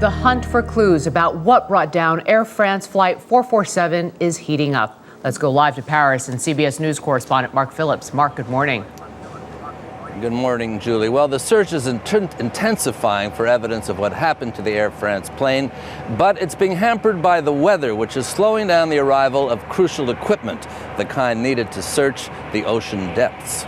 The hunt for clues about what brought down Air France Flight 447 is heating up. Let's go live to Paris and CBS News correspondent Mark Phillips. Mark, good morning. Good morning, Julie. Well, the search is intensifying for evidence of what happened to the Air France plane, but it's being hampered by the weather, which is slowing down the arrival of crucial equipment, the kind needed to search the ocean depths.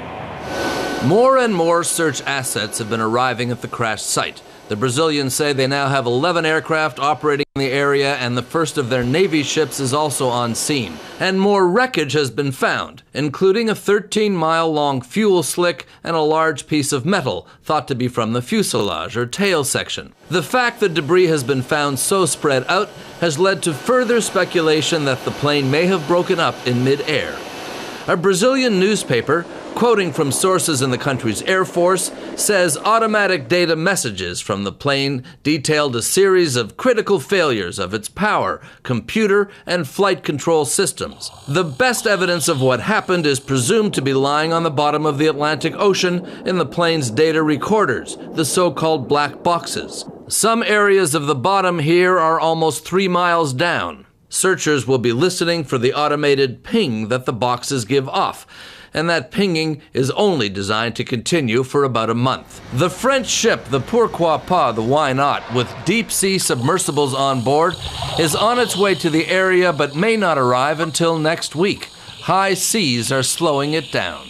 More and more search assets have been arriving at the crash site. The Brazilians say they now have 11 aircraft operating in the area, and the first of their Navy ships is also on scene. And more wreckage has been found, including a 13-mile-long fuel slick and a large piece of metal, thought to be from the fuselage or tail section. The fact that debris has been found so spread out has led to further speculation that the plane may have broken up in mid-air. A Brazilian newspaper, quoting from sources in the country's Air Force, says automatic data messages from the plane detailed a series of critical failures of its power, computer, and flight control systems. The best evidence of what happened is presumed to be lying on the bottom of the Atlantic Ocean in the plane's data recorders, the so-called black boxes. Some areas of the bottom here are almost 3 miles down. Searchers will be listening for the automated ping that the boxes give off, and that pinging is only designed to continue for about a month. The French ship, the Pourquoi Pas, the Why Not, with deep-sea submersibles on board, is on its way to the area but may not arrive until next week. High seas are slowing it down.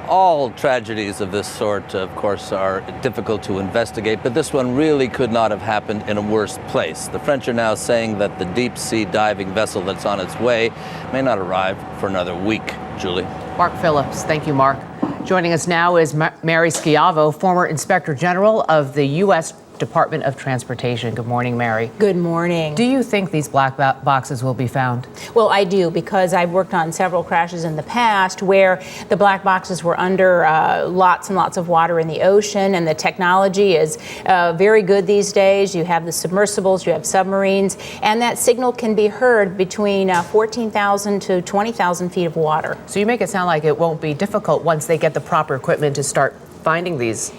All tragedies of this sort, of course, are difficult to investigate, but this one really could not have happened in a worse place. The French are now saying that the deep-sea diving vessel that's on its way may not arrive for another week. Julie. Mark Phillips. Thank you, Mark. Joining us now is Mary Schiavo, former Inspector General of the U.S. Department of Transportation. Good morning, Mary. Good morning. Do you think these black boxes will be found? Well, I do, because I've worked on several crashes in the past where the black boxes were under lots and lots of water in the ocean, and the technology is very good these days. You have the submersibles, you have submarines, and that signal can be heard between 14,000 to 20,000 feet of water. So you make it sound like it won't be difficult once they get the proper equipment to start finding these.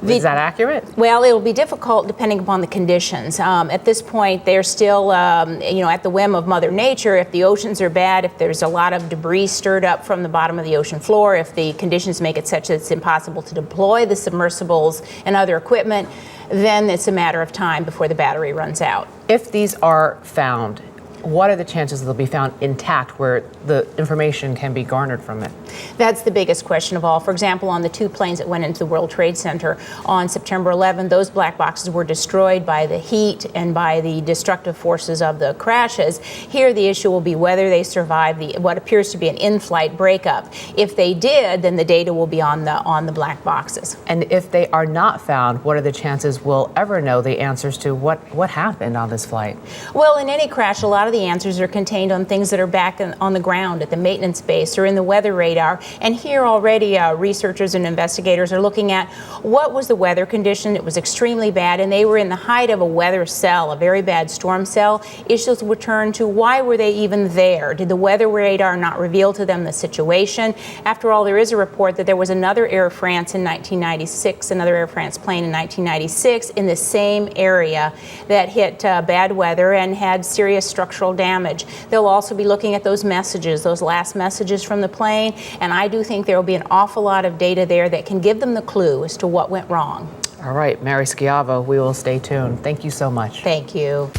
Is that accurate? Well, it'll be difficult depending upon the conditions. At this point, they're still, at the whim of Mother Nature. If the oceans are bad, if there's a lot of debris stirred up from the bottom of the ocean floor, if the conditions make it such that it's impossible to deploy the submersibles and other equipment, then it's a matter of time before the battery runs out. If these are found, what are the chances they'll be found intact where the information can be garnered from it? That's the biggest question of all. For example, on the two planes that went into the World Trade Center on September 11, those black boxes were destroyed by the heat and by the destructive forces of the crashes. Here, the issue will be whether they survived what appears to be an in-flight breakup. If they did, then the data will be on the black boxes. And if they are not found, what are the chances we'll ever know the answers to what happened on this flight? Well, in any crash, a lot of the answers are contained on things that are back on the ground at the maintenance base or in the weather radar. And here already researchers and investigators are looking at what was the weather condition. It was extremely bad, and they were in the height of a weather cell, a very bad storm cell. Issues would turn to why were they even there? Did the weather radar not reveal to them the situation? After all, there is a report that there was another Air France in 1996, another Air France plane in 1996 in the same area that hit bad weather and had serious structural damage. They'll also be looking at those messages, those last messages from the plane, and I do think there will be an awful lot of data there that can give them the clue as to what went wrong. All right, Mary Schiavo, we will stay tuned. Thank you so much. Thank you.